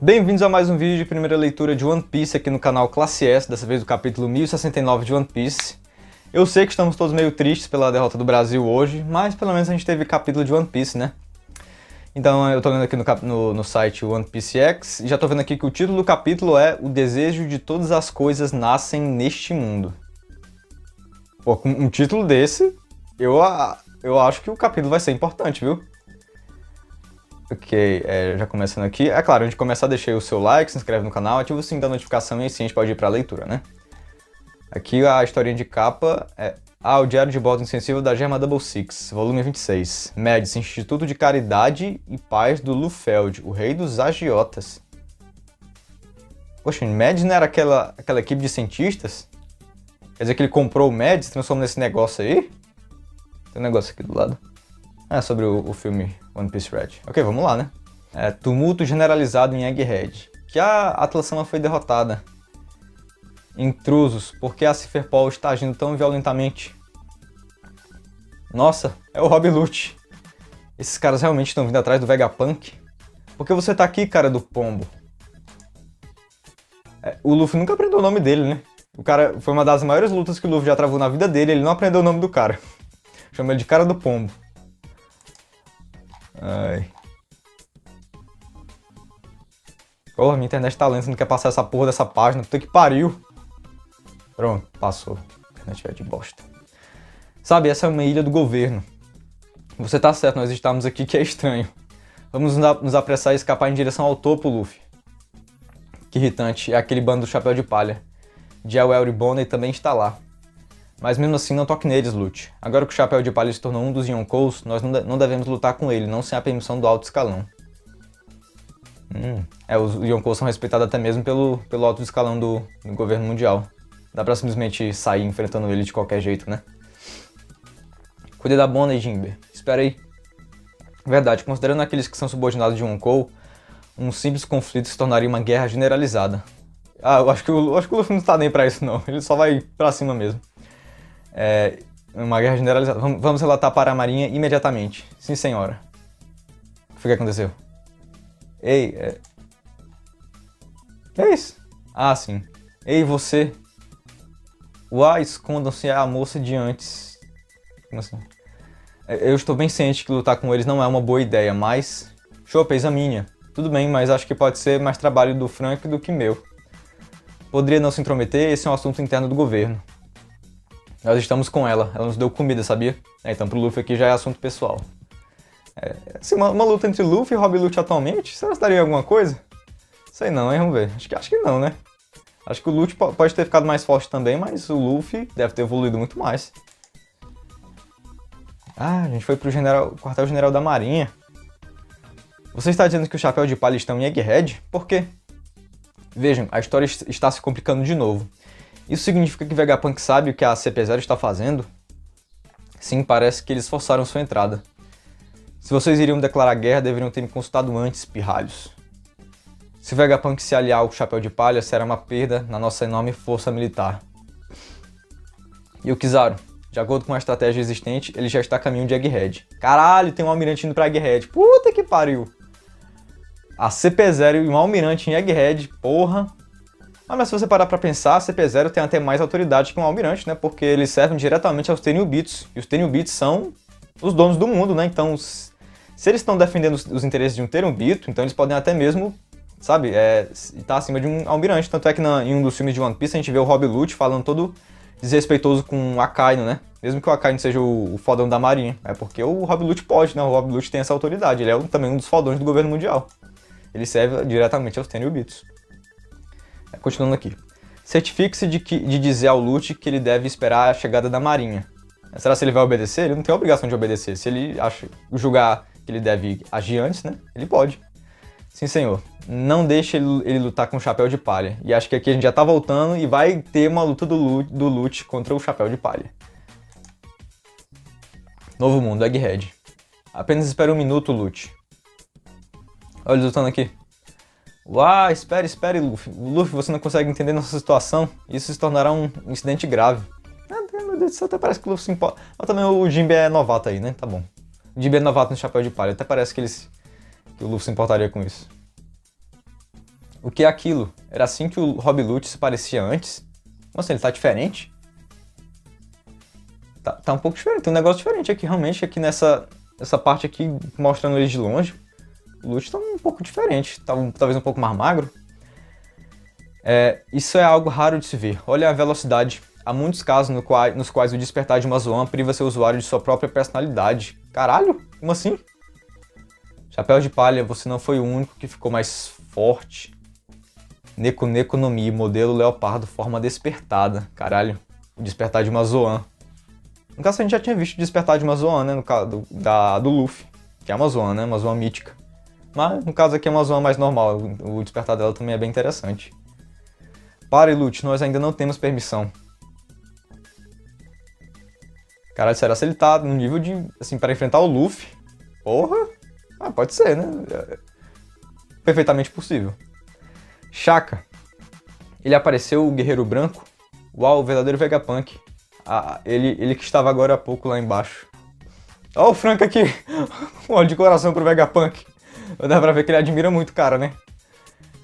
Bem-vindos a mais um vídeo de primeira leitura de One Piece aqui no canal Classe S, dessa vez do capítulo 1069 de One Piece. Eu sei que estamos todos meio tristes pela derrota do Brasil hoje, mas pelo menos a gente teve capítulo de One Piece, né? Então eu tô lendo aqui no site One Piece X e já tô vendo aqui que o título do capítulo é O Desejo de Todas as Coisas Nascem Neste Mundo. Pô, com um título desse, eu acho que o capítulo vai ser importante, viu? Ok, já começando aqui. É claro, antes de começar, deixa aí o seu like, se inscreve no canal, ativa o sininho da notificação e assim a gente pode ir pra leitura, né? Aqui a historinha de capa é o Diário de Bordo Insensível da Germa Double Six, volume 26. Mads, Instituto de Caridade e Paz do Lufeld, o rei dos agiotas. Poxa, Mads não era aquela equipe de cientistas? Quer dizer que ele comprou o Mads e transformou nesse negócio aí? Tem um negócio aqui do lado. É sobre o filme One Piece Red. Ok, vamos lá, né? Tumulto generalizado em Egghead. Que a Atlasama foi derrotada. Intrusos, por que a Cypherpol está agindo tão violentamente? Nossa, é o Rob Lute. Esses caras realmente estão vindo atrás do Vegapunk? Por que você tá aqui, cara do pombo? O Luffy nunca aprendeu o nome dele, né? O cara foi uma das maiores lutas que o Luffy já travou na vida dele, ele não aprendeu o nome do cara. Chama ele de cara do pombo. Ai. Porra, minha internet tá lenta, não quer passar essa porra dessa página, puta que pariu. Pronto, passou. A internet é de bosta. Sabe, essa é uma ilha do governo. Você tá certo, nós estamos aqui que é estranho. Vamos nos apressar e escapar em direção ao topo, Luffy. Que irritante, é aquele bando do chapéu de palha. Jewel e Bonnie também está lá. Mas mesmo assim não toque neles, Lute. Agora que o Chapéu de Palha se tornou um dos Yonkous, nós não devemos lutar com ele, não sem a permissão do alto escalão. Os Yonkous são respeitados até mesmo pelo alto escalão do governo mundial. Dá pra simplesmente sair enfrentando ele de qualquer jeito, né? Cuide da Bonnie, Jinbe. Espera aí. Verdade, considerando aqueles que são subordinados de Yonkou, um simples conflito se tornaria uma guerra generalizada. Eu acho que o Luffy não tá nem pra isso não, ele só vai pra cima mesmo. Uma guerra generalizada. Vamos relatar para a Marinha imediatamente. Sim, senhora. O que foi que aconteceu? Ei, que é isso? Ah, sim. Ei, você. Escondam-se a moça de antes. Como assim? Eu estou bem ciente que lutar com eles não é uma boa ideia, mas... Chopper, examine. Tudo bem, mas acho que pode ser mais trabalho do Frank do que meu. Poderia não se intrometer, esse é um assunto interno do governo. Nós estamos com ela nos deu comida, sabia? Então pro Luffy aqui já é assunto pessoal. Assim, uma luta entre Luffy e Rob Lute atualmente, será que daria alguma coisa? Sei não, hein? Vamos ver. Acho que não, né? Acho que o Lute pode ter ficado mais forte também, mas o Luffy deve ter evoluído muito mais. A gente foi pro quartel-general da Marinha. Você está dizendo que o Chapéu de Palha estão em Egghead? Por quê? Vejam, a história está se complicando de novo. Isso significa que Vegapunk sabe o que a CP0 está fazendo? Sim, parece que eles forçaram sua entrada. Se vocês iriam declarar guerra, deveriam ter me consultado antes, pirralhos. Se Vegapunk se aliar ao Chapéu de Palha, será uma perda na nossa enorme força militar. E o Kizaru? De acordo com a estratégia existente, ele já está a caminho de Egghead. Caralho, tem um almirante indo pra Egghead. Puta que pariu! A CP0 e um almirante em Egghead, porra... Mas se você parar pra pensar, a CP0 tem até mais autoridade que um almirante, né? Porque eles servem diretamente aos Tenryubits. E os Tenryubits são os donos do mundo, né? Então, se eles estão defendendo os interesses de um Tenryubito, então eles podem até mesmo, sabe, estar acima de um almirante. Tanto é que em um dos filmes de One Piece a gente vê o Rob Lute falando todo desrespeitoso com o Akainu, né? Mesmo que o Akainu seja o fodão da marinha. É porque o Rob Lute pode, né? O Rob Lute tem essa autoridade. Ele é também um dos fodões do governo mundial. Ele serve diretamente aos Tenryubits. Continuando aqui. Certifique-se de dizer ao Lute que ele deve esperar a chegada da marinha. Será que ele vai obedecer? Ele não tem a obrigação de obedecer. Se ele julgar que ele deve agir antes, né? Ele pode. Sim, senhor. Não deixe ele lutar com o Chapéu de Palha. E acho que aqui a gente já tá voltando e vai ter uma luta do Lute contra o Chapéu de Palha. Novo mundo, Egghead. Apenas espere um minuto, Lute. Olha eles lutando aqui. Espere, Luffy. Luffy, você não consegue entender nossa situação. Isso se tornará um incidente grave. Meu Deus do céu, até parece que o Luffy se importa. Mas também o Jinbe é novato aí, né? Tá bom. O Jinbe é novato no Chapéu de Palha. Até parece que o Luffy se importaria com isso. O que é aquilo? Era assim que o Rob Lute se parecia antes? Nossa, ele tá diferente? Tá um pouco diferente, tem um negócio diferente aqui, realmente, aqui nessa parte aqui, mostrando ele de longe. O Lute tá um pouco diferente, tá talvez um pouco mais magro. Isso é algo raro de se ver. Olha a velocidade. Há muitos casos nos quais o despertar de uma Zoan priva seu usuário de sua própria personalidade. Caralho, como assim? Chapéu de palha, você não foi o único que ficou mais forte. Neko Neko no Mi, modelo leopardo, forma despertada. Caralho, o despertar de uma Zoan. No caso, a gente já tinha visto o despertar de uma Zoan, né? No caso do Luffy, que é uma Zoan, né? Uma Zoan mítica. Mas, no caso aqui, é uma Zoan mais normal. O despertar dela também é bem interessante. Pare, Lute, nós ainda não temos permissão. Caralho, será que ele tá no nível de, assim, para enfrentar o Luffy? Porra! Ah, pode ser, né? Perfeitamente possível. Shaka. Ele apareceu, o Guerreiro Branco. Uau, o verdadeiro Vegapunk. Ele que estava agora há pouco lá embaixo. Ó o Frank aqui. Um olho de coração pro Vegapunk. Dá pra ver que ele admira muito o cara, né?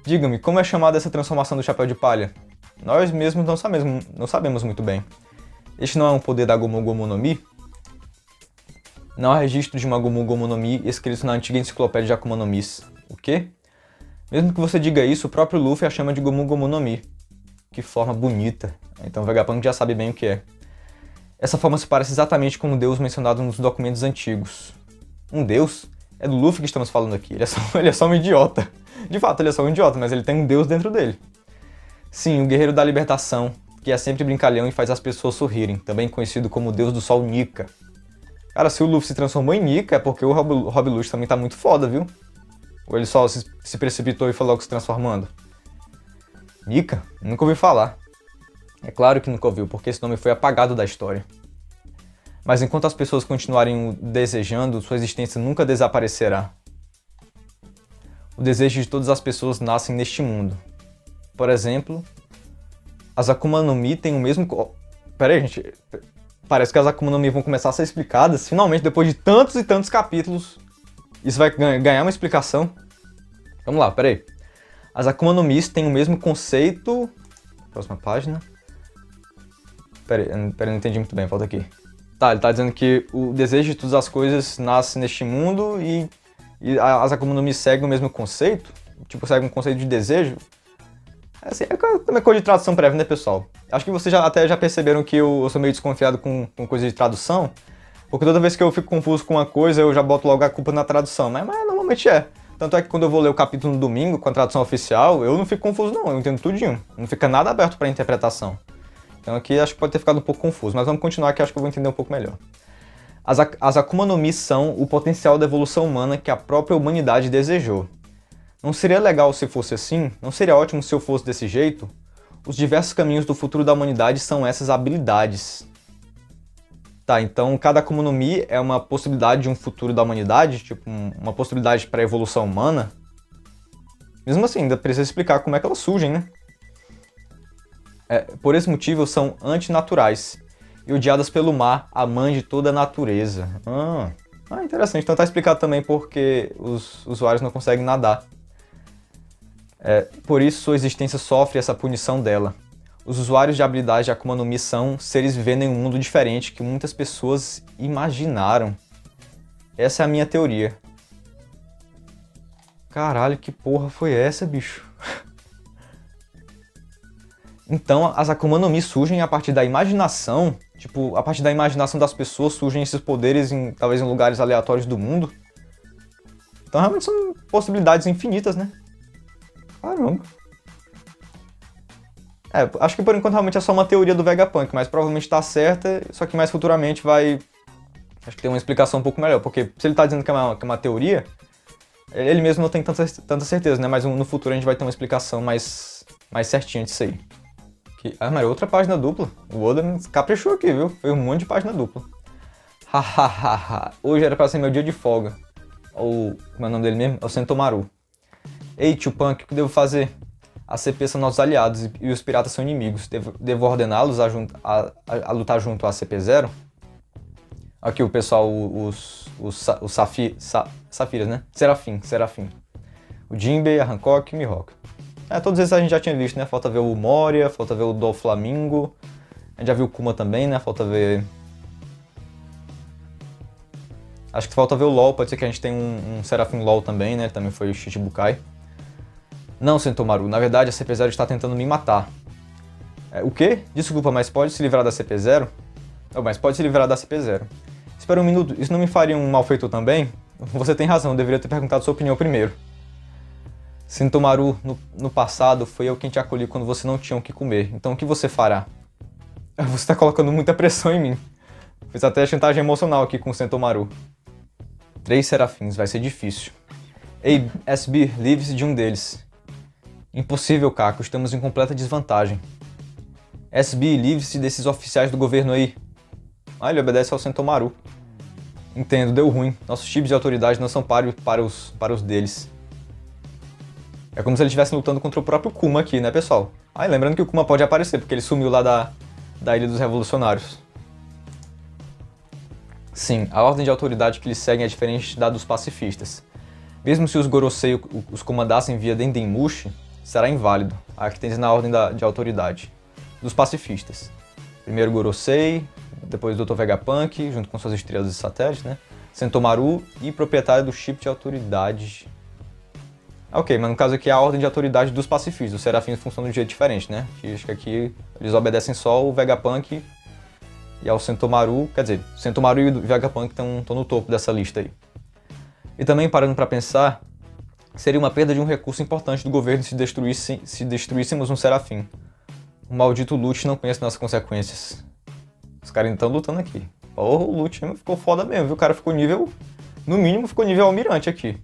Diga-me, como é chamada essa transformação do Chapéu de Palha? Nós mesmos não sabemos muito bem. Este não é um poder da Gomu Gomu no Mi? Não há registro de uma Gomu Gomu no Mi escrito na antiga enciclopédia de Akuma no Mis. O quê? Mesmo que você diga isso, o próprio Luffy a chama de Gomu Gomu no Mi. Que forma bonita. Então o Vegapunk já sabe bem o que é. Essa forma se parece exatamente com um deus mencionado nos documentos antigos. Um deus? É do Luffy que estamos falando aqui. Ele é só um idiota. De fato, ele é só um idiota, mas ele tem um deus dentro dele. Sim, o Guerreiro da Libertação, que é sempre brincalhão e faz as pessoas sorrirem, também conhecido como o Deus do Sol Nika. Cara, se o Luffy se transformou em Nika, é porque o Rob Lute também tá muito foda, viu? Ou ele só se precipitou e foi logo se transformando? Nika? Nunca ouvi falar. É claro que nunca ouviu, porque esse nome foi apagado da história. Mas enquanto as pessoas continuarem o desejando, sua existência nunca desaparecerá. O desejo de todas as pessoas nascem neste mundo. Por exemplo, as Akuma no Mi têm o mesmo... Pera aí, gente. Parece que as Akuma no Mi vão começar a ser explicadas. Finalmente, depois de tantos e tantos capítulos, isso vai ganhar uma explicação. Vamos lá, pera aí. As Akuma no Mi têm o mesmo conceito... Próxima página. Pera aí, não entendi muito bem, falta aqui. Tá, ele tá dizendo que o desejo de todas as coisas nasce neste mundo e as Akuma no Mi seguem o mesmo conceito? Tipo, seguem um conceito de desejo? Assim, também coisa de tradução prévia, né, pessoal? Acho que vocês até já perceberam que eu sou meio desconfiado com coisa de tradução, porque toda vez que eu fico confuso com uma coisa, eu já boto logo a culpa na tradução, mas normalmente é. Tanto é que quando eu vou ler o capítulo no domingo, com a tradução oficial, eu não fico confuso não, eu entendo tudinho. Não fica nada aberto para interpretação. Então aqui acho que pode ter ficado um pouco confuso, mas vamos continuar que acho que eu vou entender um pouco melhor. As Akuma no Mi são o potencial da evolução humana que a própria humanidade desejou. Não seria legal se fosse assim? Não seria ótimo se eu fosse desse jeito? Os diversos caminhos do futuro da humanidade são essas habilidades. Tá, então cada Akuma no Mi é uma possibilidade de um futuro da humanidade? Tipo, uma possibilidade para a evolução humana? Mesmo assim, ainda precisa explicar como é que elas surgem, né? Por esse motivo, são antinaturais e odiadas pelo mar, a mãe de toda a natureza. Interessante. Então tá explicado também porque os usuários não conseguem nadar. Por isso sua existência sofre essa punição dela. Os usuários de habilidades de Akuma no Mi são seres vivendo em um mundo diferente que muitas pessoas imaginaram. Essa é a minha teoria. Caralho, que porra foi essa, bicho? Então, as Akuma no Mi surgem a partir da imaginação. Tipo, a partir da imaginação das pessoas surgem esses poderes talvez em lugares aleatórios do mundo. Então, realmente são possibilidades infinitas, né? Caramba. Acho que por enquanto realmente é só uma teoria do Vegapunk, mas provavelmente tá certa, só que mais futuramente vai... Acho que tem uma explicação um pouco melhor, porque se ele tá dizendo que é uma teoria, ele mesmo não tem tanta certeza, né? Mas no futuro a gente vai ter uma explicação mais certinha disso aí. Mas é outra página dupla. O Oda caprichou aqui, viu? Foi um monte de página dupla. Hahaha. Hoje era pra ser meu dia de folga. Ou, como é o nome dele mesmo? É o Sentomaru. Ei, tio Punk, o que devo fazer? As CP são nossos aliados e os piratas são inimigos. Devo ordená-los a lutar junto à CP0? Aqui o pessoal, os Safiras, né? Serafim. O Jinbei, a Hancock e o Mihawk. Todos esses a gente já tinha visto, né? Falta ver o Moria, falta ver o Doflamingo. A gente já viu o Kuma também, né? Falta ver... Acho que falta ver o LoL, pode ser que a gente tenha um Seraphim LoL também, né? Também foi o Shichibukai. Não, Sentomaru, na verdade a CP0 está tentando me matar. O quê? Desculpa, mas pode se livrar da CP0? Mas pode se livrar da CP0. Espera um minuto, isso não me faria um malfeitor também? Você tem razão, eu deveria ter perguntado sua opinião primeiro. Sentomaru, no passado, foi eu quem te acolhi quando você não tinha o que comer. Então o que você fará? Você está colocando muita pressão em mim. Fiz até chantagem emocional aqui com o Sentomaru. 3 serafins, vai ser difícil. Ei, SB, livre-se de um deles. Impossível, Kako, estamos em completa desvantagem. SB, livre-se desses oficiais do governo aí. Ele obedece ao Sentomaru. Entendo, deu ruim. Nossos chips de autoridade não são páreos para os deles. É como se eles estivessem lutando contra o próprio Kuma aqui, né, pessoal? Lembrando que o Kuma pode aparecer, porque ele sumiu lá da Ilha dos Revolucionários. Sim, a ordem de autoridade que eles seguem é diferente da dos pacifistas. Mesmo se os Gorosei os comandassem via Dendemushi, será inválido. Aqui tem na ordem de autoridade dos pacifistas. Primeiro Gorosei, depois Dr. Vegapunk, junto com suas estrelas e satélites, né? Sentomaru e proprietário do chip de autoridade. Ok, mas no caso aqui é a ordem de autoridade dos pacifistas. Os serafins funcionam de um jeito diferente, né? Acho que aqui eles obedecem só o Vegapunk e ao Sentomaru. Quer dizer, o Sentomaru e o Vegapunk estão no topo dessa lista aí. E também, parando para pensar, seria uma perda de um recurso importante do governo se destruíssemos um serafim. O maldito Lute não conhece nossas consequências. Os caras estão lutando aqui. O Lute ficou foda mesmo, viu? O cara ficou nível... No mínimo, ficou nível almirante aqui.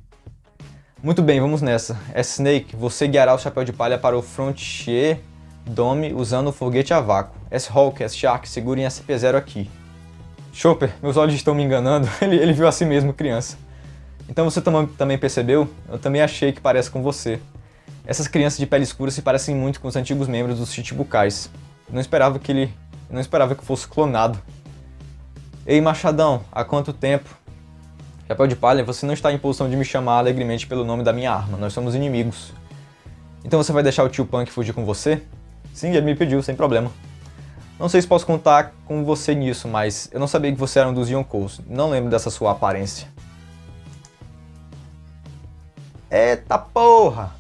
Muito bem, vamos nessa. S-Snake, você guiará o Chapéu de Palha para o Frontier Dome usando o foguete a vácuo. S-Hulk, S-Shark, segurem a CP0 aqui. Chopper, meus olhos estão me enganando. Ele viu a si mesmo, criança. Então você também percebeu? Eu também achei que parece com você. Essas crianças de pele escura se parecem muito com os antigos membros dos Chichibukais. Eu não esperava que fosse clonado. Ei, Machadão, há quanto tempo? Chapéu de Palha, você não está em posição de me chamar alegremente pelo nome da minha arma. Nós somos inimigos. Então você vai deixar o tio Punk fugir com você? Sim, ele me pediu, sem problema. Não sei se posso contar com você nisso, mas eu não sabia que você era um dos Yonkous. Não lembro dessa sua aparência. Eita porra!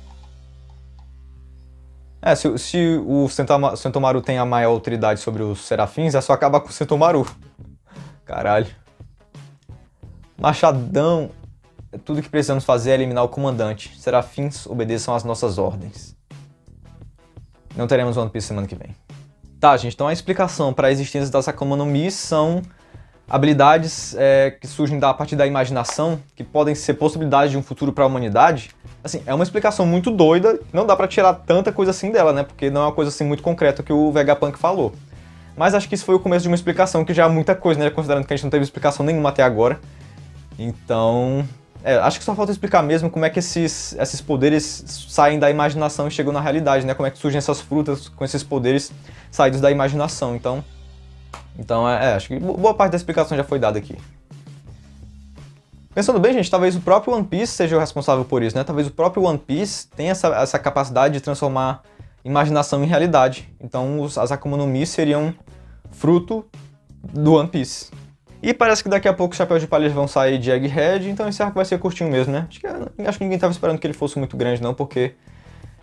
Se o Sentomaru tem a maior autoridade sobre os serafins, é só acabar com o Sentomaru. Caralho. Machadão, tudo que precisamos fazer é eliminar o comandante. Serafins obedeçam às nossas ordens. Não teremos One Piece semana que vem. Tá, gente, então a explicação para a existência das Akuma no Mi são habilidades que surgem a partir da imaginação, que podem ser possibilidades de um futuro para a humanidade. Assim, é uma explicação muito doida, não dá pra tirar tanta coisa assim dela, né? Porque não é uma coisa assim muito concreta que o Vegapunk falou. Mas acho que isso foi o começo de uma explicação, que já é muita coisa, né? Considerando que a gente não teve explicação nenhuma até agora. Então, acho que só falta explicar mesmo como é que esses poderes saem da imaginação e chegam na realidade, né? Como é que surgem essas frutas com esses poderes saídos da imaginação. Então acho que boa parte da explicação já foi dada aqui. Pensando bem, gente, talvez o próprio One Piece seja o responsável por isso, né? Talvez o próprio One Piece tenha essa capacidade de transformar imaginação em realidade. Então as Akuma no Mi seriam fruto do One Piece. E parece que daqui a pouco os Chapéus de Palha vão sair de Egghead, então esse arco vai ser curtinho mesmo, né? Acho que ninguém estava esperando que ele fosse muito grande não, porque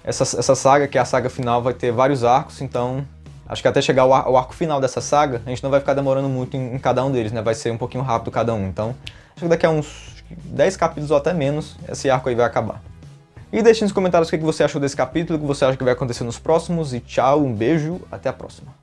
essa saga, que é a saga final, vai ter vários arcos, então acho que até chegar ao arco final dessa saga, a gente não vai ficar demorando muito em cada um deles, né? Vai ser um pouquinho rápido cada um, então acho que daqui a uns 10 capítulos ou até menos, esse arco aí vai acabar. E deixe nos comentários o que você achou desse capítulo, o que você acha que vai acontecer nos próximos, e tchau, um beijo, até a próxima.